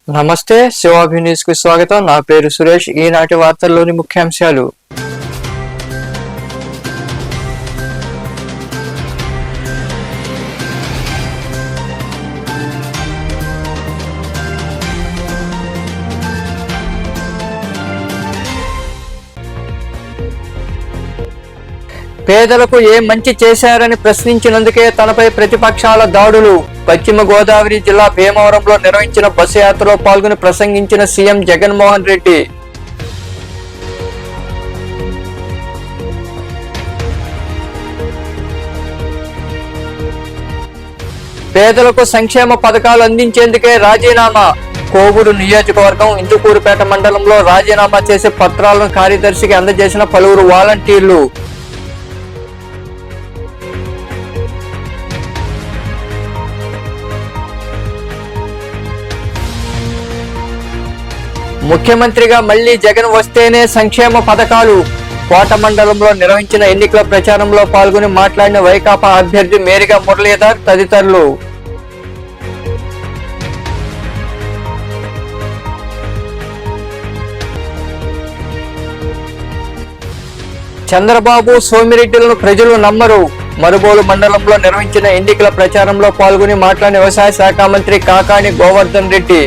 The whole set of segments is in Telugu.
నమస్తే, శివాభి న్యూస్ కు స్వాగతం. నా పేరు సురేష్. ఈనాటి వార్తల్లోని ముఖ్యాంశాలు. పేదలకు ఏ మంచి చేశారని ప్రశ్నించినందుకే తనపై ప్రతిపక్షాల దాడులు. పశ్చిమ గోదావరి జిల్లా భీమవరంలో నిర్వహించిన బస్సు యాత్రలో పాల్గొని ప్రసంగించిన సీఎం జగన్మోహన్ రెడ్డి. పేదలకు సంక్షేమ పథకాలు అందించేందుకే రాజీనామా. కోవూరు నియోజకవర్గం ఇందుకూరుపేట మండలంలో రాజీనామా చేసే పత్రాలను కార్యదర్శికి అందజేసిన పలువురు వాలంటీర్లు. ముఖ్యమంత్రిగా మళ్లీ జగన్ వస్తేనే సంక్షేమ పథకాలు. కోట మండలంలో నిర్వహించిన ఎన్నికల ప్రచారంలో పాల్గొని మాట్లాడిన వైకాపా అభ్యర్థి మేరిగా మురళీధర్ తదితరులు. చంద్రబాబు సోమిరెడ్డిలను ప్రజలు నమ్మరు. మరుబోలు మండలంలో నిర్వహించిన ఎన్నికల ప్రచారంలో పాల్గొని మాట్లాడిన వ్యవసాయ శాఖ మంత్రి కాకాని గోవర్ధన్ రెడ్డి.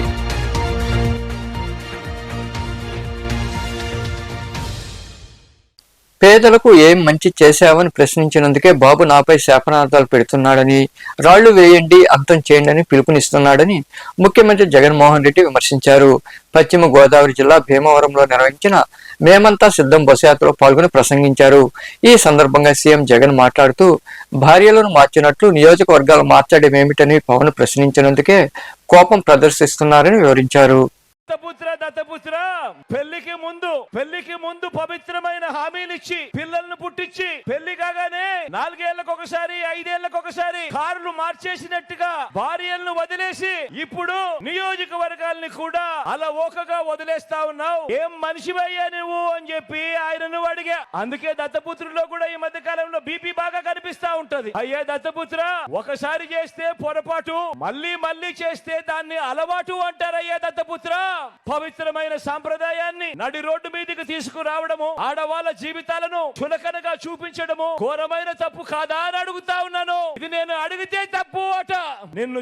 పేదలకు ఏం మంచి చేశావని ప్రశ్నించినందుకే బాబు నాపై శాపనార్థాలు పెడుతున్నాడని, రాళ్లు వేయండి, అంతం చేయండి అని పిలుపునిస్తున్నాడని ముఖ్యమంత్రి జగన్మోహన్ రెడ్డి విమర్శించారు. పశ్చిమ గోదావరి జిల్లా భీమవరంలో నిర్వహించిన మేమంతా సిద్ధం బస్సు యాత్రలో పాల్గొని ప్రసంగించారు. ఈ సందర్భంగా సీఎం జగన్ మాట్లాడుతూ భార్యలను మార్చినట్లు నియోజకవర్గాలు మార్చడమేమిటని పవన్ ప్రశ్నించినందుకే కోపం ప్రదర్శిస్తున్నారని వివరించారు. దత్తపుత్ర పెళ్లికి ముందు పవిత్రమైన హామీనిచ్చి పిల్లలను పుట్టించి పెళ్లి కాగానే 4 ఏళ్లకు ఒకసారి 5 ఏళ్లకు ఒకసారి కార్లు మార్చేసినట్టుగా భార్యలను వదిలేసి ఇప్పుడు నియోజకవర్గాల్ని కూడా అలా ఓకగా వదిలేస్తా ఉన్నావు. ఏం మనిషివయ్యా నువ్వు అని చెప్పి ఆయనను అడిగా. అందుకే దత్తపుత్రులో కూడా ఈ మధ్య కాలంలో బీపీ బాగా కనిపిస్తా ఉంటది. అయ్యే దత్తపుత్ర, ఒకసారి చేస్తే పొరపాటు, మళ్ళీ చేస్తే దాన్ని అలవాటు అంటారయ్యా దత్తపుత్ర. పవిత్రమైన సాంప్రదాయాన్ని నడి రోడ్డు మీదకి తీసుకురావడము, ఆడవాళ్ళ జీవితాలను చులకనగా చూపించడము ఘోరమైన తప్పు కాదా అని అడుగుతా ఉన్నాను. ఇది నేను అడిగితే తప్పు అట. నిన్ను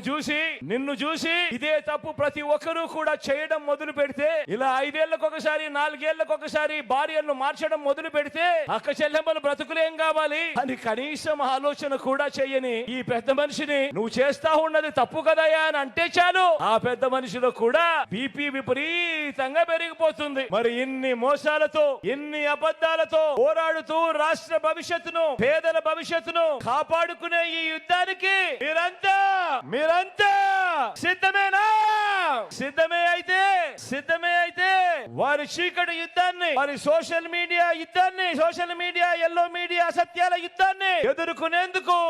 చూసి ఇదే తప్పు ప్రతి ఒక్కరూ కూడా చేయడం మొదలు పెడితే, ఇలా 5 ఏళ్లకు ఒకసారి 4 ఏళ్లకు ఒకసారి భార్యలను మార్చడం మొదలు పెడితే అక్క చెల్లెమ్మల బ్రతుకులేం కావాలి అని కనీసం ఆలోచన కూడా చేయని ఈ పెద్ద మనిషిని నువ్వు చేస్తా ఉన్నది తప్పు కదయా అని అంటే చాలు, ఆ పెద్ద మనిషిలో కూడా బీపీ విపరీతంగా పెరిగిపోతుంది. మరి ఇన్ని మోసాలతో, ఇన్ని అబద్ధాలతో పోరాడుతూ రాష్ట్ర భవిష్యత్తును, పేదల భవిష్యత్తును కాపాడుకునే ఈ యుద్ధానికి మీరంతా సిద్ధమేనా? సిద్ధమే అయితే వారి చీకటి యుద్ధాన్ని, వారి సోషల్ మీడియా ఎల్లో మీడియా అసత్యాల యుద్ధాన్ని ఎదుర్కొనేందుకు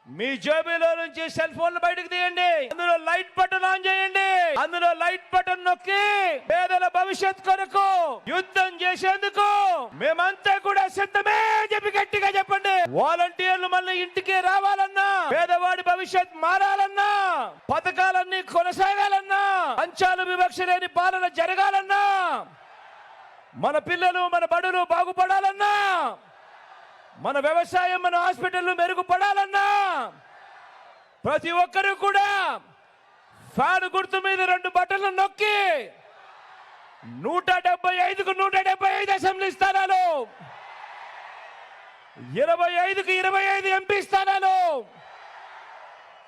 మీ జేబులో నుంచి సెల్ ఫోన్లు బయటకు తీయండి. అందులో లైట్ బటన్ ఆన్ చేయండి. అందులో లైట్ బటన్ నొక్కి పేదల భవిష్యత్ కొరకు యుద్ధం చేసేందుకు మేమంతా కూడా సిద్ధమే చెప్పి గట్టిగా చెప్పండి. వాలంటీర్లు మళ్ళీ ఇంటికి రావాలన్నా, పేదవాడి భవిష్యత్ మారాలన్నా, పథకాలన్నీ కొనసాగాలన్నా, అంచాలు వివక్ష లేని పాలన జరగాలన్నా, మన పిల్లలు మన బడులు బాగుపడాలన్నా, మన వ్యవసాయం మన హాస్పిటల్ మెరుగుపడాలన్నా ప్రతి ఒక్కరూ కూడా ఫ్యాన్ గుర్తు మీద 2 బటన్లు నొక్కి 175కు 175 అసెంబ్లీ స్థానాలు, 25కు 25 ఎంపీ స్థానాలు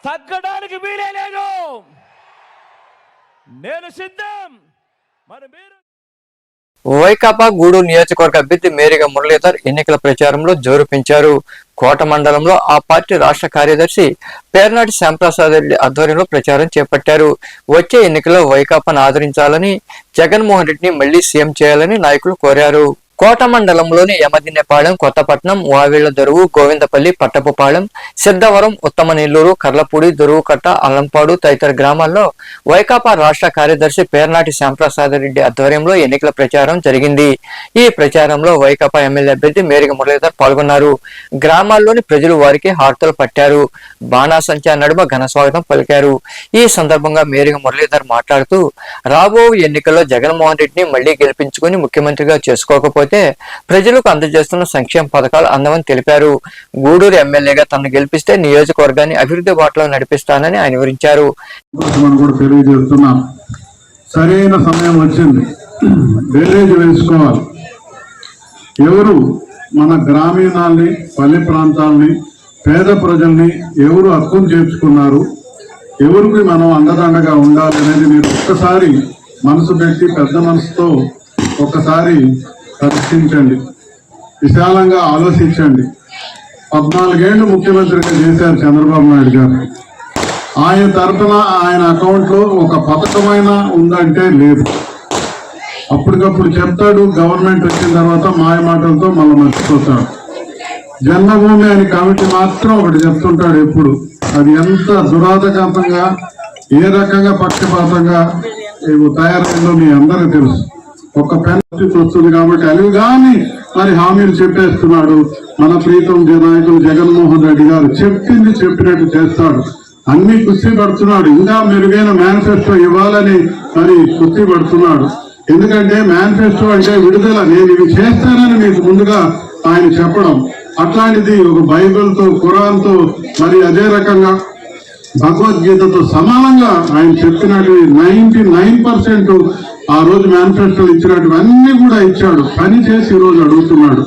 తగ్గడానికి వీలే లేదు. నేను సిద్ధం. మరి మీరు వైకాపా గూడూరు నియోజకవర్గ అభ్యర్థి మేరిగా మురళీధర్ ఎన్నికల ప్రచారంలో జోరు పెంచారు. కోట మండలంలో ఆ పార్టీ రాష్ట్ర కార్యదర్శి పేర్నాటి శ్యాంప్రసాద్ రెడ్డి ఆధ్వర్యంలో ప్రచారం చేపట్టారు. వచ్చే ఎన్నికల్లో వైకాపాను ఆదరించాలని, జగన్మోహన్ రెడ్డిని మళ్లీ సీఎం చేయాలని నాయకులు కోరారు. కోట మండలంలోని యమదిన్నెపాలెం, కొత్తపట్నం, వావిళ్ల దొరువు, గోవిందపల్లి, పట్టపుపాలెం, సిద్ధవరం, ఉత్తమనెల్లూరు, కర్లపూడి, దొరువుకట్ట, అల్లంపాడు తదితర గ్రామాల్లో వైకాపా రాష్ట్ర కార్యదర్శి పేర్నాటి శ్యాంప్రసాద్ రెడ్డి ఆధ్వర్యంలో ఎన్నికల ప్రచారం జరిగింది. ఈ ప్రచారంలో వైకాపా ఎమ్మెల్యే అభ్యర్థి మేరిగ మురళీధర్ పాల్గొన్నారు. గ్రామాల్లోని ప్రజలు వారికి హారతలు పట్టారు. బాణాసంచా నడుమ ఘన స్వాగతం పలికారు. ఈ సందర్భంగా మేరిగ మురళీధర్ మాట్లాడుతూ రాబో ఎన్నికల్లో జగన్మోహన్ రెడ్డిని మళ్లీ గెలిపించుకుని ముఖ్యమంత్రిగా చేసుకోకపోతే ప్రజలకు అందజేస్తున్న సంక్షేమ పథకాలు అందమని తెలిపారు. గూడూరు ఎమ్మెల్యేగా తనను గెలిపిస్తే నియోజకవర్గాన్ని అభివృద్ధి బాటలో నడిపిస్తానని ఆయన వివరించారు. సరైన సమయం వచ్చింది, బేరేజ్ వేసుకోవాలి. ఎవరు మన గ్రామీణాల్ని, పల్లె ప్రాంతాలని, పేద ప్రజల్ని ఎవరు హక్కును చేర్చుకున్నారు, ఎవరికి మనం అండదండగా ఉండాలి అనేది మీరు ఒక్కసారి మనసు పెట్టి పెద్ద మనసుతో ఒక్కసారి పరిశీలించండి, విశాలంగా ఆలోచించండి. 14 ఏళ్లు ముఖ్యమంత్రిగా చేశారు చంద్రబాబు నాయుడు గారు. ఆయన తరఫున ఆయన అకౌంట్లో ఒక పథకమైనా ఉందంటే లేదు. అప్పటికప్పుడు చెప్తాడు, గవర్నమెంట్ వచ్చిన తర్వాత మాయ మాటలతో మళ్ళీ మర్చిపోతాడు. జన్మభూమి అని కమిటీ మాత్రం ఒకటి చెప్తుంటాడు ఎప్పుడు. అది ఎంత దురాదకాంతంగా, ఏ రకంగా పక్షపాతంగా తయారైందో మీ అందరికీ తెలుసు. ఒక పెన్షన్ వస్తుంది కాబట్టి అవి కానీ మరి హామీలు చెప్పేస్తున్నాడు. మన ప్రీతం నాయకులు జగన్మోహన్ రెడ్డి గారు చెప్పింది చెప్పినట్టు చేస్తాడు. అన్ని కుస్తీ పడుతున్నాడు. ఇంకా మెరుగైన మేనిఫెస్టో ఇవ్వాలని మరి కుస్తీ పడుతున్నాడు. ఎందుకంటే మేనిఫెస్టో అంటే విడుదల, నేను ఇవి చేస్తానని మీకు ముందుగా ఆయన చెప్పడం. అట్లాంటిది ఒక బైబిల్తో, ఖురాన్తో, మరి అదే రకంగా భగవద్గీతతో సమానంగా ఆయన చెప్పినట్టు 99% ఆ రోజు మేనిఫెస్టోలు ఇచ్చినట్టు అన్ని కూడా ఇచ్చాడు. పని చేసి ఈ రోజు అడుగుతున్నాడు,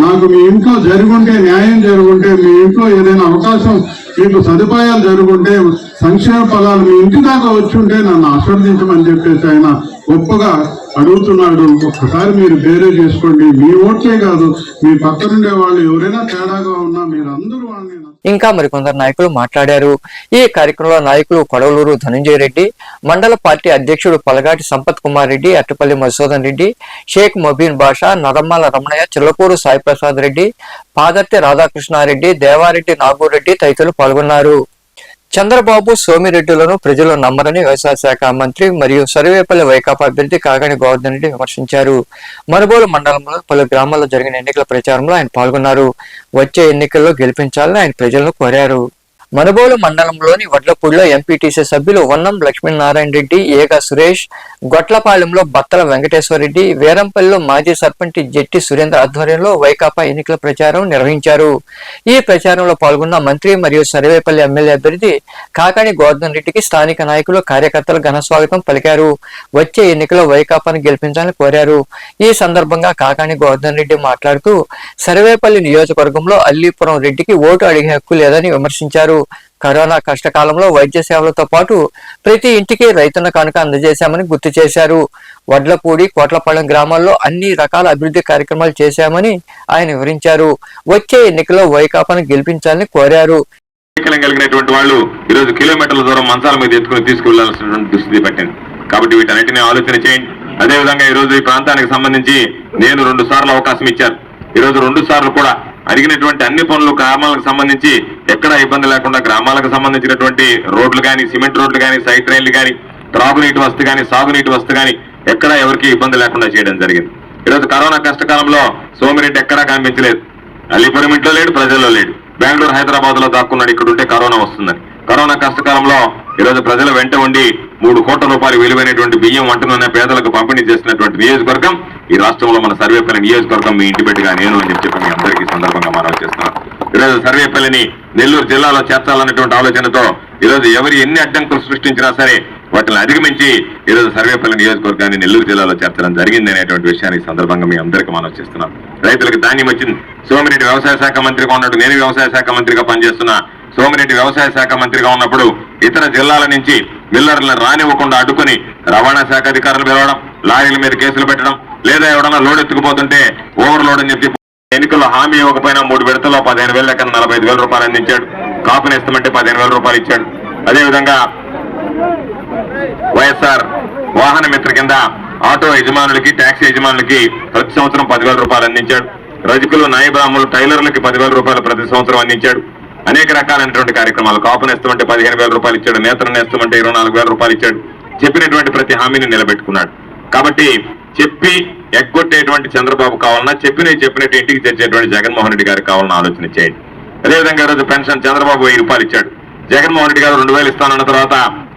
నాకు మీ ఇంట్లో జరుగుంటే, న్యాయం జరుగుంటే, మీ ఇంట్లో ఏదైనా అవకాశం, మీకు సదుపాయాలు జరుగుంటే, సంక్షేమ ఫలాలు మీ ఇంటి దాకా వచ్చుంటే నన్ను ఆశీర్వదించమని చెప్పేసి ఆయన గొప్పగా అడుగుతున్నాడు. ఒక్కసారి మీరు బేరే చేసుకోండి. మీ ఓట్లే కాదు, మీ పక్కనుండే వాళ్ళు ఎవరైనా తేడాగా ఉన్నా మీరు అందరూ వాళ్ళని. ఇంకా మరికొందరు నాయకులు మాట్లాడారు. ఈ కార్యక్రమంలో నాయకులు కొడవలూరు ధనంజయ రెడ్డి, మండల పార్టీ అధ్యక్షుడు పలగాటి సంపత్ కుమార్ రెడ్డి, అట్టపల్లి మధుసూదన్ రెడ్డి, షేక్ మొబీన్ బాషా, నరమ్మాల రమణయ్య, చిల్లకూరు సాయి ప్రసాద్ రెడ్డి, పాదర్తి రాధాకృష్ణారెడ్డి, దేవారెడ్డి నాగూరెడ్డి తదితరులు పాల్గొన్నారు. చంద్రబాబు, సోమిరెడ్డిలను ప్రజలు నమ్మరని వ్యవసాయ శాఖ మంత్రి మరియు సర్వేపల్లి వైకాపా అభ్యర్థి కాకాని గోవర్ధన్ రెడ్డి విమర్శించారు. మనుబోలు మండలంలో పలు గ్రామాల్లో జరిగిన ఎన్నికల ప్రచారంలో ఆయన పాల్గొన్నారు. వచ్చే ఎన్నికల్లో గెలిపించాలని ఆయన ప్రజలను కోరారు. మనుబోలు మండలంలోని వడ్లపూడిలో ఎంపీటీసీ సభ్యులు వన్నం లక్ష్మీనారాయణ రెడ్డి, ఏగా సురేష్, గొట్లపాలెంలో బత్తల వెంకటేశ్వరరెడ్డి, వీరంపల్లిలో మాజీ సర్పంచ్ జెట్టి సురేంద్ర ఆధ్వర్యంలో వైకాపా ఎన్నికల ప్రచారం నిర్వహించారు. ఈ ప్రచారంలో పాల్గొన్న మంత్రి మరియు సర్వేపల్లి ఎమ్మెల్యే అభ్యర్థి కాకాని గోవర్ధన్ రెడ్డికి స్థానిక నాయకులు, కార్యకర్తలు ఘన స్వాగతం పలికారు. వచ్చే ఎన్నికల్లో వైకాపాను గెలిపించాలని కోరారు. ఈ సందర్భంగా కాకాని గోవర్ధన్ రెడ్డి మాట్లాడుతూ సర్వేపల్లి నియోజకవర్గంలో అల్లీపురం రెడ్డికి ఓటు అడిగే హక్కు లేదని విమర్శించారు. కరోనా కష్టకాలంలో వైద్య సేవలతో పాటు ప్రతి ఇంటికి రైతన్న కానుక అందజేశామని గుర్తు చేశారు. వడ్లపూడి, కోట్లపాలెం గ్రామాల్లో అన్ని రకాల అభివృద్ధి కార్యక్రమాలు చేశామని ఆయన వివరించారు. వచ్చే ఎన్నికల్లో వైకాపాను గెలిపించాలని కోరారు. కలిగినటువంటి వాళ్ళు ఈరోజు కిలోమీటర్ల దూరం మంచాల మీద ఎత్తుకుని తీసుకువెళ్లాల్సినటువంటి దుస్థితి పట్టింది. కాబట్టి వీటన్నిటిని ఆలోచన చేయండి. అదేవిధంగా ఈ రోజు ఈ ప్రాంతానికి సంబంధించి నేను 2 సార్లు అవకాశం ఇచ్చాను. ఈరోజు 2 సార్లు కూడా అడిగినటువంటి అన్ని పనులు గ్రామాలకు సంబంధించి ఎక్కడా ఇబ్బంది లేకుండా గ్రామాలకు సంబంధించినటువంటి రోడ్లు కానీ, సిమెంట్ రోడ్లు కానీ, సైడ్ రైళ్లు కానీ, త్రాగునీటి వసతి కానీ, సాగునీటి వసతి కానీ ఎక్కడా ఎవరికి ఇబ్బంది లేకుండా చేయడం జరిగింది. ఈరోజు కరోనా కష్టకాలంలో సోమిరెడ్డి ఎక్కడా కనిపించలేదు. అల్లిపురం ఇంట్లో లేడు, ప్రజల్లో లేడు. బెంగళూరు, హైదరాబాద్ లో దాక్కున్నాడు. ఇక్కడ ఉంటే కరోనా వస్తుందని. కరోనా కష్టకాలంలో ఈరోజు ప్రజల వెంట ఉండి 3 కోట్ల రూపాయలు విలువైనటువంటి బియ్యం, వంట నూనె పేదలకు పంపిణీ చేసినటువంటి నియోజకవర్గం ఈ రాష్ట్రంలో మన సర్వేపల్లి నియోజకవర్గం. మీ ఇంటి బిడ్డగా నేను అని చెప్పి మీ అందరికీ సందర్భంగా మనవి చేస్తున్నాను. ఈరోజు సర్వేపల్లిని నెల్లూరు జిల్లాలో చేర్చాలన్నటువంటి ఆలోచనతో ఈరోజు ఎవరు ఎన్ని అడ్డంకులు సృష్టించినా సరే వాటిని అధిగమించి ఈరోజు సర్వేపల్లి నియోజకవర్గాన్ని నెల్లూరు జిల్లాలో చేర్చడం జరిగింది అనేటువంటి విషయాన్ని సందర్భంగా మీ అందరికీ మనవి చేస్తున్నాం. రైతులకు ధాన్యం వచ్చింది. సోమిరెడ్డి వ్యవసాయ శాఖ మంత్రిగా ఉన్నట్టు నేను వ్యవసాయ శాఖ మంత్రిగా పనిచేస్తున్నా. సోమిరెడ్డి వ్యవసాయ శాఖ మంత్రిగా ఉన్నప్పుడు ఇతర జిల్లాల నుంచి మిల్లర్లను రానివ్వకుండా అడ్డుకుని రవాణా శాఖ అధికారులు పిలవడం, లారీల మీద కేసులు పెట్టడం, లేదా ఎవడన్నా లోడ్ ఎత్తుకుపోతుంటే ఓవర్లోడ్ అని చెప్పి ఎన్నికల్లో హామీ ఇవ్వకపోయినా 3 విడతల్లో 15,000 లెక్కన 45,000 రూపాయలు అందించాడు. కాపుని ఇస్తామంటే 15,000 రూపాయలు ఇచ్చాడు. అదేవిధంగా వైఎస్ఆర్ వాహన మిత్ర కింద ఆటో యజమానులకి, ట్యాక్సీ యజమానులకి ప్రతి సంవత్సరం 10,000 రూపాయలు అందించాడు. రజకులు, నాయ బ్రాహ్మణులు, టైలర్లకి 10,000 రూపాయలు ప్రతి సంవత్సరం అందించాడు. అనేక రకాలైనటువంటి కార్యక్రమాలు. కాపు నేస్తామంటే 15,000 రూపాయలు ఇచ్చాడు. నేత్ర నేస్తామంటే 24,000 రూపాయలు ఇచ్చాడు. చెప్పినటువంటి ప్రతి హామీని నిలబెట్టుకున్నాడు. కాబట్టి చెప్పి ఎగ్గొట్టేటువంటి చంద్రబాబు కావాలన్నా, చెప్పినట్టు ఇంటికి తెచ్చేటువంటి జగన్మోహన్ రెడ్డి గారికి కావాలన్నా ఆలోచన చేయండి. అదేవిధంగా ఈరోజు పెన్షన్ చంద్రబాబు 1000 రూపాయలు ఇచ్చాడు. జగన్మోహన్ రెడ్డి గారు 2,000 ఇస్తానన్న తర్వాత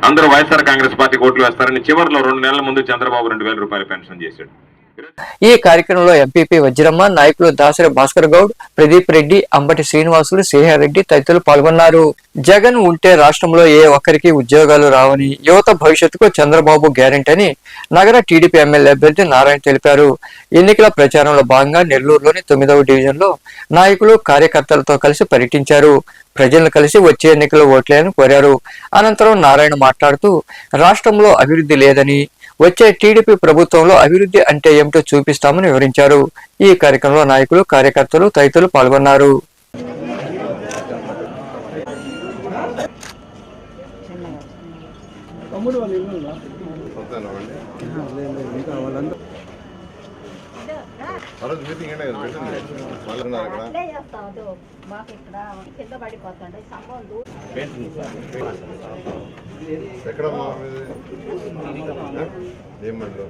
అందరూ వైఎస్ఆర్ కాంగ్రెస్ పార్టీ ఓట్లు వేస్తారని చివరిలో 2 నెలల ముందు చంద్రబాబు 2,000 రూపాయలు పెన్షన్ చేశాడు. ఈ కార్యక్రమంలో ఎంపీపీ వజ్రమ్మ, నాయకులు దాసరి భాస్కర్ గౌడ్, ప్రదీప్ రెడ్డి, అంబటి శ్రీనివాసులు, శ్రీహరెడ్డి తదితరులు పాల్గొన్నారు. జగన్ ఉంటే రాష్ట్రంలో ఏ ఒక్కరికి ఉద్యోగాలు రావని, యువత భవిష్యత్తుకు చంద్రబాబు గ్యారెంటీ అని నగర టీడీపీ ఎమ్మెల్యే అభ్యర్థి నారాయణ తెలిపారు. ఎన్నికల ప్రచారంలో భాగంగా నెల్లూరులోని 9వ డివిజన్లో నాయకులు, కార్యకర్తలతో కలిసి పర్యటించారు. ప్రజలను కలిసి వచ్చే ఎన్నికల్లో ఓట్లేయని కోరారు. అనంతరం నారాయణ మాట్లాడుతూ రాష్ట్రంలో అభివృద్ధి లేదని, వచ్చే టీడీపీ ప్రభుత్వంలో అభివృద్ధి అంటే ఏమిటో చూపిస్తామని వివరించారు. ఈ కార్యక్రమంలో నాయకులు, కార్యకర్తలు తదితరులు పాల్గొన్నారు. ఎక్కడ ఏమంటారు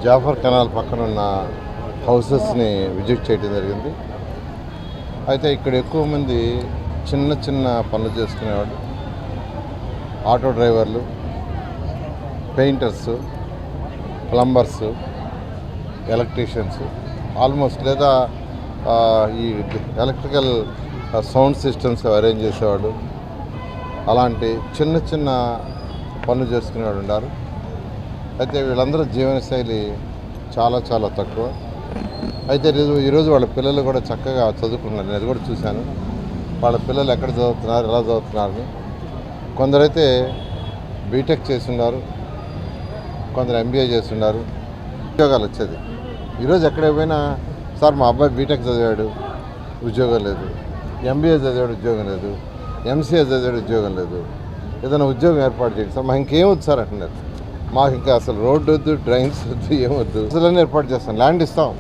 జాఫర్ కెనాల్ పక్కన ఉన్న హౌసెస్ని విజిట్ చేయడం జరిగింది. అయితే ఇక్కడ ఎక్కువ మంది చిన్న చిన్న పనులు చేసుకునేవాడు, ఆటో డ్రైవర్లు, పెయింటర్స్, ప్లంబర్స్, ఎలక్ట్రీషియన్స్, ఆల్మోస్ట్ లేదా ఈ ఎలక్ట్రికల్ సౌండ్ సిస్టమ్స్ అరేంజ్ చేసేవాడు, అలాంటి చిన్న చిన్న పనులు చేసుకునేవాడు ఉన్నారు. అయితే వీళ్ళందరూ జీవనశైలి చాలా చాలా తక్కువ. అయితే ఈరోజు వాళ్ళ పిల్లలు కూడా చక్కగా చదువుకున్నారు. నేను అది కూడా చూశాను. వాళ్ళ పిల్లలు ఎక్కడ చదువుతున్నారు, ఎలా చదువుతున్నారని. కొందరైతే బీటెక్ చేస్తున్నారు, కొందరు ఎంబీఏ చేస్తున్నారు. ఉద్యోగాలు వచ్చేది ఈరోజు ఎక్కడ పోయినా, సార్ మా అబ్బాయి బీటెక్ చదివాడు, ఉద్యోగం లేదు, ఎంబీఏ చదివాడు, ఉద్యోగం లేదు, ఎంసీఏ చదివాడు, ఉద్యోగం లేదు, ఏదైనా ఉద్యోగం ఏర్పాటు చేయండి సార్. మాకు ఇంకేం వద్దు సార్ అంటున్నారు. మాకు ఇంకా అసలు రోడ్డు వద్దు, డ్రైన్స్ వద్దు, ఏమొద్దు, అసలు ఏర్పాటు చేస్తాం. ల్యాండ్ ఇస్తాం,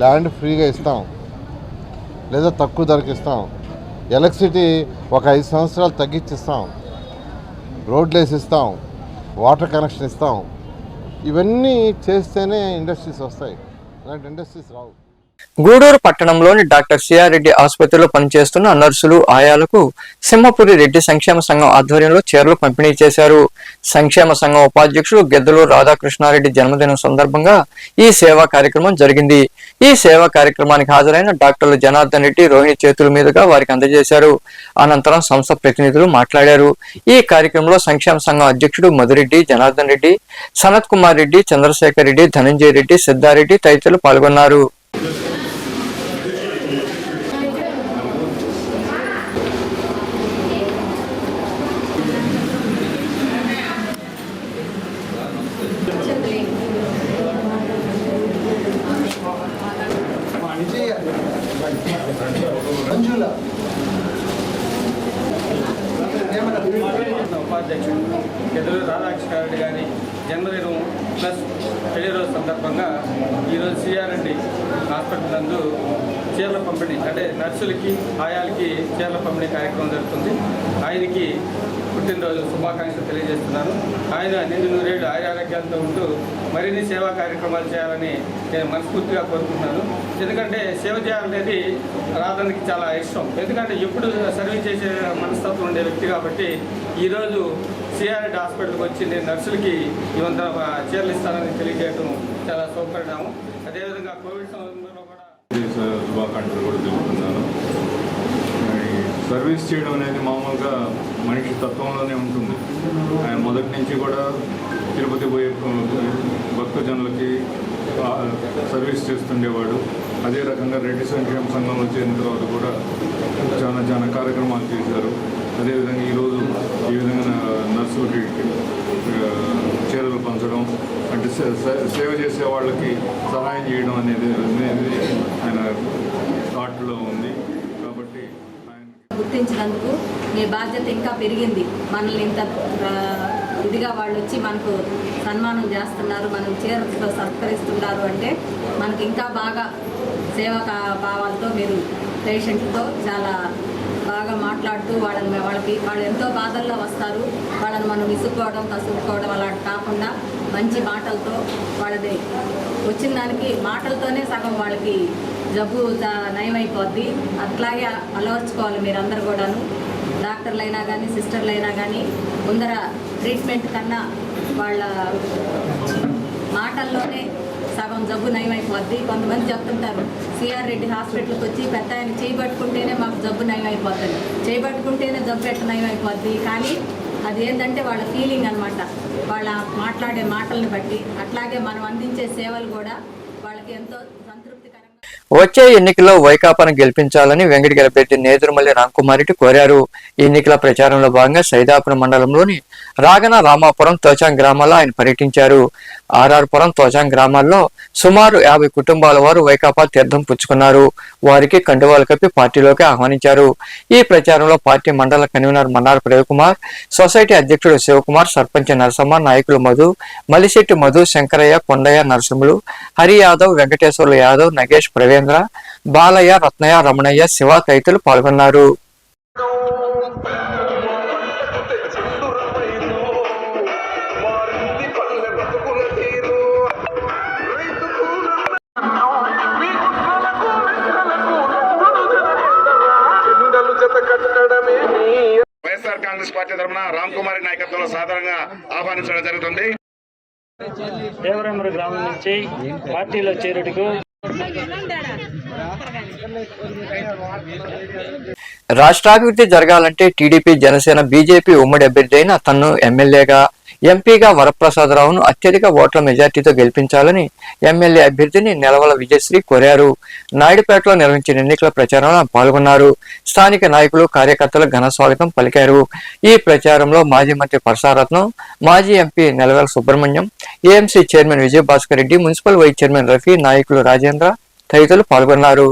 ల్యాండ్ ఫ్రీగా ఇస్తాం లేదా తక్కువ ధరకి ఇస్తాం. ఎలక్ట్రిసిటీ ఒక 5 సంవత్సరాలు తగ్గించిస్తాం. రోడ్లు వేసిస్తాం, వాటర్ కనెక్షన్ ఇస్తాం. ఇవన్నీ చేస్తేనే ఇండస్ట్రీస్ వస్తాయి. అలాంటి ఇండస్ట్రీస్ రావు. గూడూరు పట్టణంలోని డాక్టర్ సిఆర్ రెడ్డి ఆసుపత్రిలో పనిచేస్తున్న నర్సులు, ఆయాలకు సింహపురి రెడ్డి సంక్షేమ సంఘం ఆధ్వర్యంలో చీరలు పంపిణీ చేశారు. సంక్షేమ సంఘం ఉపాధ్యక్షుడు గెద్దలు రాధాకృష్ణారెడ్డి జన్మదినం సందర్భంగా ఈ సేవా కార్యక్రమం జరిగింది. ఈ సేవా కార్యక్రమానికి హాజరైన డాక్టర్లు జనార్దన్ రెడ్డి, రోహిణి చేతుల మీదుగా వారికి అందజేశారు. అనంతరం సంస్థ ప్రతినిధులు మాట్లాడారు. ఈ కార్యక్రమంలో సంక్షేమ సంఘం అధ్యక్షుడు మధురెడ్డి, జనార్దన్ రెడ్డి, సనత్ కుమార్ రెడ్డి, చంద్రశేఖర్ రెడ్డి, ధనంజయ రెడ్డి, సిద్ధారెడ్డి తదితరులు పాల్గొన్నారు. ఉపాధ్యక్షుడు గెద్దలు రాధాకృష్ణారెడ్డి గారి జన్మదినం ప్లస్ పెళ్లి రోజు సందర్భంగా ఈరోజు సిఆర్ రెడ్డి హాస్పిటల్ నందు చీరల పంపిణీ, అంటే నర్సులకి, ఆయాలకి చీరల పంపిణీ కార్యక్రమం జరుగుతుంది. ఆయనకి పుట్టినరోజు శుభాకాంక్షలు తెలియజేస్తున్నాను. ఆయన నిండు నూరేళ్లు ఆరోగ్యాలతో ఉంటూ మరిన్ని సేవా కార్యక్రమాలు చేయాలని నేను మనస్ఫూర్తిగా కోరుకుంటున్నాను. ఎందుకంటే సేవ చేయాలనేది రాధనికి చాలా ఇష్టం. ఎందుకంటే ఎప్పుడు సర్వీస్ చేసే మనస్తత్వం ఉండే వ్యక్తి కాబట్టి ఈరోజు సిఆర్ రెడ్డి హాస్పిటల్కి వచ్చి నేను నర్సులకి ఇవంతా చీరలు ఇస్తానని తెలియజేయడం చాలా సౌకర్యము. అదేవిధంగా కోవిడ్ సందర్భంలో కూడా శుభాకాంక్షలు కూడా తెలుపుతున్నాను. సర్వీస్ చేయడం అనేది మామూలుగా మనిషి తత్వంలోనే ఉంటుంది. ఆయన మొదటి నుంచి కూడా తిరుపతి పోయే భక్తజనులకి సర్వీస్ చేస్తుండేవాడు. అదే రకంగా రెడ్డి సంక్షేమ సంఘంలో చేరిన తర్వాత కూడా చాలా కార్యక్రమాలు చేశారు. అదేవిధంగా ఈరోజు ఈ విధంగా నర్సులకి చీరలు పంచడం, అంటే సేవ చేసే వాళ్ళకి సహాయం చేయడం అనేది ఆయన థాట్లో ఉంది. కాబట్టి గుర్తించినందుకు మీ బాధ్యత ఇంకా పెరిగింది. మనల్ని ఇంత ఇదిగా వాళ్ళు వచ్చి మనకు సన్మానం చేస్తున్నారు, మనం చీరతో సత్కరిస్తున్నారు అంటే మనకి ఇంకా బాగా సేవా భావాలతో మీరు పేషెంట్తో చాలా బాగా మాట్లాడుతూ వాళ్ళు ఎంతో బాధల్లో వస్తారు. వాళ్ళని మనం విసుక్కోవడం కసుక్కోవడం అలాంటి కాకుండా మంచి మాటలతో వాళ్ళది వచ్చిన దానికి మాటలతోనే సగం వాళ్ళకి జబ్బు నయమైపోద్ది. అట్లాగే అలవర్చుకోవాలి మీరందరూ కూడాను. డాక్టర్లైనా కానీ సిస్టర్లైనా కానీ ముందర ట్రీట్మెంట్ కన్నా వాళ్ళ మాటల్లోనే సగం జబ్బు నయమైపోద్ది. కొంతమంది చెప్తుంటారు సిఆర్ రెడ్డి హాస్పిటల్కి వచ్చి పెద్ద ఆయన చేయబట్టుకుంటేనే మాకు జబ్బు నయమైపోతుంది, చేయబట్టుకుంటేనే జబ్బు ఎట్ట నయమైపోద్ది. కానీ అది ఏంటంటే వాళ్ళ ఫీలింగ్ అనమాట, వాళ్ళ మాట్లాడే మాటల్ని బట్టి. అట్లాగే మనం అందించే సేవలు కూడా వాళ్ళకి ఎంతో సంతృప్తికరంగా. వచ్చే ఎన్నికల్లో వైకాపాను గెలిపించాలని వెంకటగిరి అభ్యర్థి నేదురుమల్లి రాంకుమారెడ్డి కోరారు. ఎన్నికల ప్రచారంలో భాగంగా సైదాపురం మండలంలోని రాగన రామాపురం తోచాం గ్రామాల్లో ఆయన పర్యటించారు. ఆర్ఆర్పురం తోచాం గ్రామాల్లో సుమారు 50 కుటుంబాల వారు వైకాపా తీర్థం పుచ్చుకున్నారు. వారికి కండువాలు కప్పి పార్టీలోకి ఆహ్వానించారు. ఈ ప్రచారంలో పార్టీ మండల కన్వీనర్ మన్నార్ రవికుమార్, సొసైటీ అధ్యక్షుడు శివకుమార్, సర్పంచ్ నరసమ్మ, నాయకులు మధు, మలిశెట్టి మధు, శంకరయ్య, కొండయ్య, నరసింహులు, హరి యాదవ్, వెంకటేశ్వర్లు యాదవ్, నగేష్, ప్రవేంద్ర, బాలయ్య, రత్నయ్య, రమణయ్య, శివ తదితరులు పాల్గొన్నారు. వైఎస్ఆర్ కాంగ్రెస్ పార్టీ తరఫున రామ్కుమారి నాయకత్వంలో సాధారణంగా ఆహ్వానించడం జరుగుతుంది. దేవరామరు గ్రామం నుంచి పార్టీలో చేరుటకు రాష్ట్రాభివృద్ధి జరగాలంటే టీడీపీ, జనసేన, బీజేపీ ఉమ్మడి అభ్యర్థి అయిన తన్ను ఎమ్మెల్యేగా, ఎంపీగా వరప్రసాదరావును అత్యధిక ఓట్ల మెజార్టీతో గెలిపించాలని ఎమ్మెల్యే అభ్యర్థిని నెలవల విజయశ్రీ కోరారు. నాయుడుపేటలో నిర్వహించిన ఎన్నికల ప్రచారంలో పాల్గొన్నారు. స్థానిక నాయకులు, కార్యకర్తలు ఘన స్వాగతం పలికారు. ఈ ప్రచారంలో మాజీ మంత్రి పరసారత్నం, మాజీ MP Nelavela Subrahmanyam, AMC chairman Vijayabhaskar Reddy, municipal vice chairman Rafi, నాయకులు రాజేంద్ర తదితరులు పాల్గొన్నారు.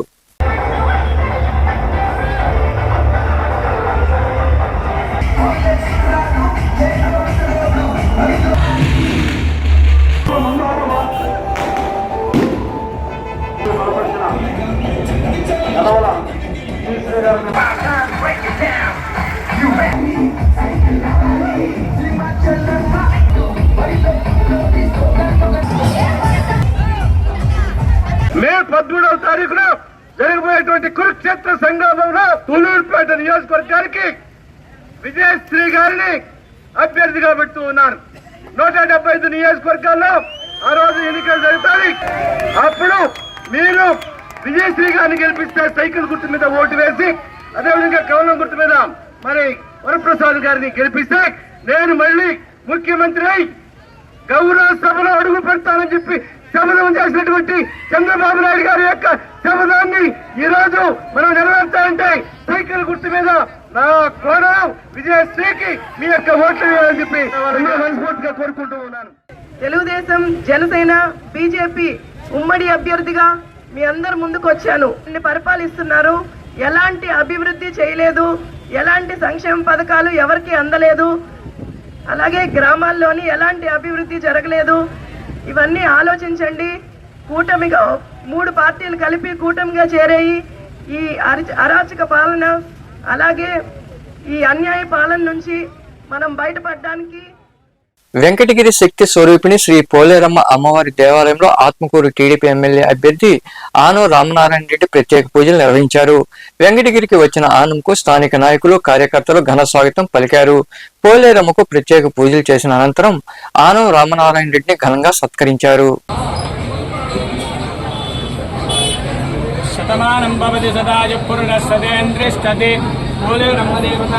మే 13వ తారీఖున జరగబోయేటువంటి కురుక్షేత్ర సంగ్రామంలో తుళ్ళూరుపేట నియోజకవర్గానికి విజయశ్రీ గారిని అభ్యర్థిగా పెడుతూ ఉన్నాను. 175 నియోజకవర్గాల్లో ఆ రోజు ఎన్నికలు జరుగుతాయి. అప్పుడు మీరు విజయశ్రీ గారిని గెలిపిస్తే సైకిల్ గుర్తు మీద ఓటు వేసి, అదేవిధంగా కమలం గుర్తు మీద మరి వరప్రసాద్ గారిని గెలిపిస్తే నేను మళ్ళీ ముఖ్యమంత్రి అయి గౌరవ సభలో అడుగు పెడతానని చెప్పి శపథం చేసినటువంటి చంద్రబాబు నాయుడు గారి యొక్క శపథాన్ని ఈ రోజు మనం నెరవేర్చాలంటే సైకిల్ గుర్తు మీద నా కోరం విజయశ్రీకి మీ యొక్క ఓట్లు వేయాలని చెప్పి మనస్ఫూర్తిగా కోరుకుంటూ ఉన్నాను. తెలుగుదేశం, జనసేన, బీజేపీ ఉమ్మడి అభ్యర్థిగా మీ అందరు ముందుకు వచ్చాను. పరిపాలిస్తున్నారు, ఎలాంటి అభివృద్ధి చేయలేదు, ఎలాంటి సంక్షేమ పథకాలు ఎవరికి అందలేదు, అలాగే గ్రామాల్లోని ఎలాంటి అభివృద్ధి జరగలేదు. ఇవన్నీ ఆలోచించండి. కూటమిగా 3 పార్టీలు కలిపి కూటమిగా చేరేయి ఈ అరాచక పాలన, అలాగే ఈ అన్యాయ పాలన నుంచి మనం బయటపడడానికి వెంకటగిరి శక్తి స్వరూపిణి శ్రీ పోలేరమ్మ అమ్మవారి దేవాలయంలో ఆత్మకూరు టీడీపీ ఎమ్మెల్యే అభ్యర్థి ఆనం రామనారాయణ రెడ్డి ప్రత్యేక పూజలు నిర్వహించారు. వెంకటగిరికి వచ్చిన ఆనంకు స్థానిక నాయకులు, కార్యకర్తలు ఘన స్వాగతం పలికారు. పోలేరమ్మకు ప్రత్యేక పూజలు చేసిన అనంతరం ఆనం రామనారాయణ రెడ్డిని ఘనంగా సత్కరించారు. శతమానం భవతి సదాయ పురుషస్తదేంద్రిష్టతే పోలేరమ్మ దేవత.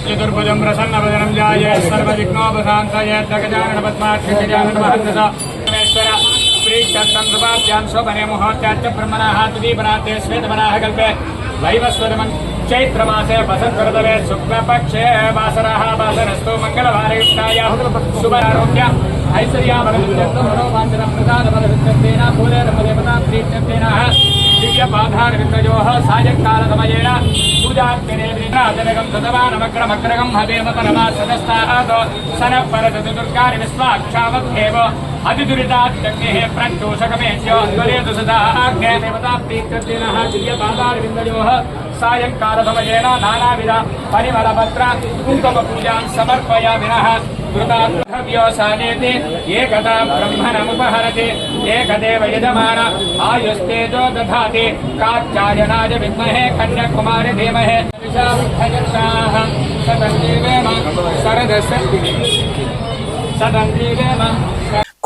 చతుర్భుజం ప్రసన్నవదనం ధ్యాయే సర్వవిఘ్నోపశాంతయే గజానన పద్మాక్షి గజానన మహేశ్వర ప్రీత్యర్థం కృపాభ్యాం శోభనే ముహూర్త్యాచ్చ బ్రహ్మణः తుదీపనాథే శ్వేతవరాహ కల్పే వైవస్వతమం చైత్రమాసే వసంతఋతవే శుక్లపక్షే వాసరः వాసరస్తు మంగళవారయుక్తాయ శుభారోగ్య ఐశ్వర్యావరవిద్యర్థం మనోవాంఛనం ప్రసాదవరవిద్యర్థేన భూరేరమదేవతాం ప్రీత్యర్థేన దివ్యపాధారవిద్రయోః సాయంకాలసమయేన పూజార్చనేन्द्राजनकं सदवानमग्रमग्रगं हवेमपरमासदस्तात् सनपरचतुर्गानि विश्वाक्षावद्धेव अतिदुरितात्यग्नेः प्रत्योषकमेत्यो द्वरेतु सदाग्ने देवताप्रीत्यर्थेनः दिव्यपादारविन्दयोः सायङ्कालसमयेन नानाविध परिमलपत्र कुङ्कुमपूजां समर्पयामिनः कृतार्थव्योसानेति एकदा ब्रह्मणमुपहरति एकदेव यजमान आयुस्तेजो दधाति कात्यायनाय विद्महे कन्याकुमारी धीमहि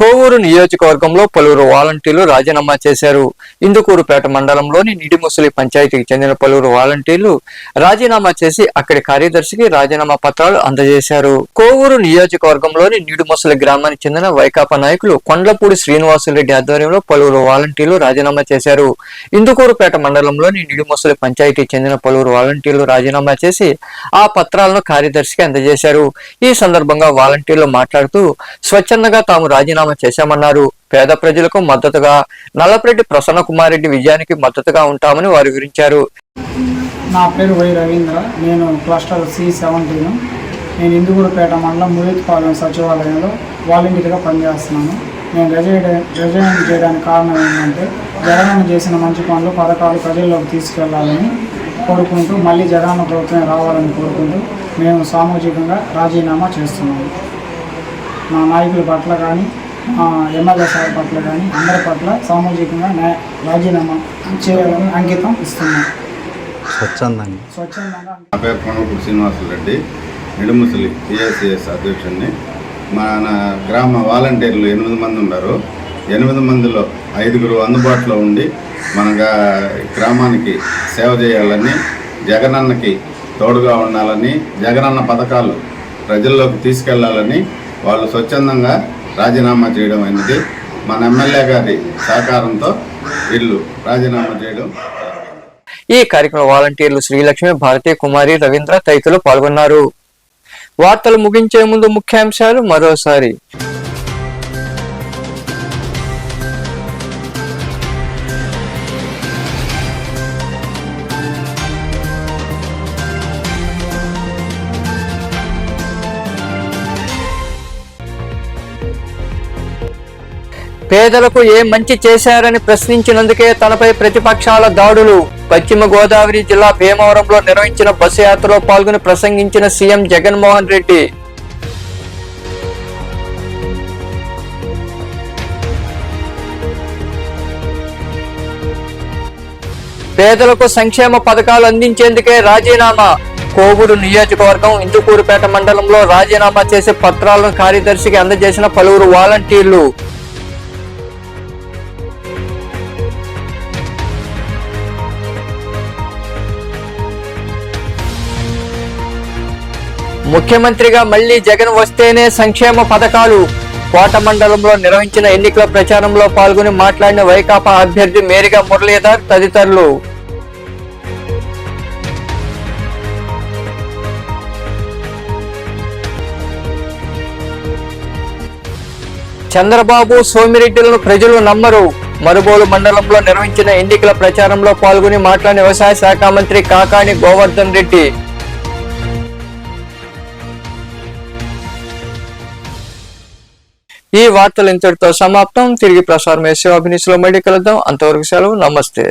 కోవూరు నియోజకవర్గంలో పలువురు వాలంటీర్లు రాజీనామా చేశారు. ఇందుకూరుపేట మండలంలోని నిడిముసలి పంచాయతీకి చెందిన పలువురు వాలంటీర్లు రాజీనామా చేసి అక్కడి కార్యదర్శికి రాజీనామా పత్రాలు అందజేశారు. కోవూరు నియోజకవర్గంలోని నిడిముసలి గ్రామానికి చెందిన వైకాపా నాయకులు కొండ్లపూడి శ్రీనివాసులరెడ్డి ఆధ్వర్యంలో పలువురు వాలంటీర్లు రాజీనామా చేశారు. ఇందుకూరుపేట మండలంలోని నిడిముసలి పంచాయతీకి చెందిన పలువురు వాలంటీర్లు రాజీనామా చేసి ఆ పత్రాలను కార్యదర్శికి అందజేశారు. ఈ సందర్భంగా వాలంటీర్లు మాట్లాడుతూ స్వచ్ఛందంగా తాము రాజీనామా చేశామన్నారు. పేద ప్రజలకు మద్దతుగా నల్లపరెడ్డి ప్రసన్న కుమార్ రెడ్డి విజయానికి మద్దతుగా ఉంటామని వారు వివరించారు. నా పేరు వై రవీంద్ర. నేను క్లస్టర్ C17. నేను ఇందుకూరుపేట మండలం మురితిపాలెం సచివాలయంలో వాలంటీర్గా పనిచేస్తున్నాను. నేను రిజైన్ చేయడానికి కారణం ఏంటంటే జగనన్న చేసిన మంచి పనులు పథకాలు ప్రజల్లోకి తీసుకెళ్లాలని కోరుకుంటూ మళ్ళీ జగనన్న ప్రభుత్వం రావాలని కోరుకుంటూ మేము సామాజికంగా రాజీనామా చేస్తున్నాము. మా నాయకుల పట్ల కానీ ఎమ్మెల్యే సార్ పట్ల కానీ అందరి పట్ల సామాజికంగా రాజీనామా చేయాలని అంకితం ఇస్తున్నాం. స్వచ్ఛందంగా. నా పేరు కొండపూడి శ్రీనివాసులరెడ్డి, నిడుముసలి PSCS అధ్యక్షుడిని. మన గ్రామ వాలంటీర్లు 8 మంది ఉన్నారు. 8 మందిలో 5 అందుబాటులో ఉండి మన గ్రామానికి సేవ చేయాలని, జగనన్నకి తోడుగా ఉండాలని, జగనన్న పథకాలు ప్రజల్లోకి తీసుకెళ్లాలని వాళ్ళు స్వచ్ఛందంగా రాజీనామా చేయడం అనేది మన ఎమ్మెల్యే గారి సహకారంతో వీళ్ళు రాజీనామా చేయడం. ఈ కార్యక్రమంలో వాలంటీర్లు శ్రీలక్ష్మి, భారతీ కుమారి, రవీంద్ర తదితరులు పాల్గొన్నారు. వార్తలు ముగించే ముందు ముఖ్యాంశాలు మరోసారి. పేదలకు ఏ మంచి చేశారని ప్రశ్నించినందుకే తనపై ప్రతిపక్షాల దాడులు. పశ్చిమ గోదావరి జిల్లా భీమవరంలో నిర్వహించిన బస్సు యాత్రలో పాల్గొని ప్రసంగించిన సీఎం జగన్మోహన్ రెడ్డి. పేదలకు సంక్షేమ పథకాలు అందించేందుకే రాజీనామా. కోవూరు నియోజకవర్గం ఇందుకూరుపేట మండలంలో రాజీనామా చేసే పత్రాలను కార్యదర్శికి అందజేసిన పలువురు వాలంటీర్లు. ముఖ్యమంత్రిగా మళ్లీ జగన్ వస్తేనే సంక్షేమ పథకాలు. కోట మండలంలో నిర్వహించిన ఎన్నికల ప్రచారంలో పాల్గొని మాట్లాడిన వైకాపా అభ్యర్థి మేరిగా మురళీధర్ తదితరులు. చంద్రబాబు, సోమిరెడ్డిలను ప్రజలు నమ్మరు. మరుబోలు మండలంలో నిర్వహించిన ఎన్నికల ప్రచారంలో పాల్గొని మాట్లాడిన వ్యవసాయ శాఖ మంత్రి కాకాని గోవర్ధన్ రెడ్డి. ఈ వార్తలు ఇంతటితో సమాప్తం. తిరిగి ప్రసారం అభినీసులో మళ్ళీ కలుద్దాం. అంతవరకు సెలవు. నమస్తే.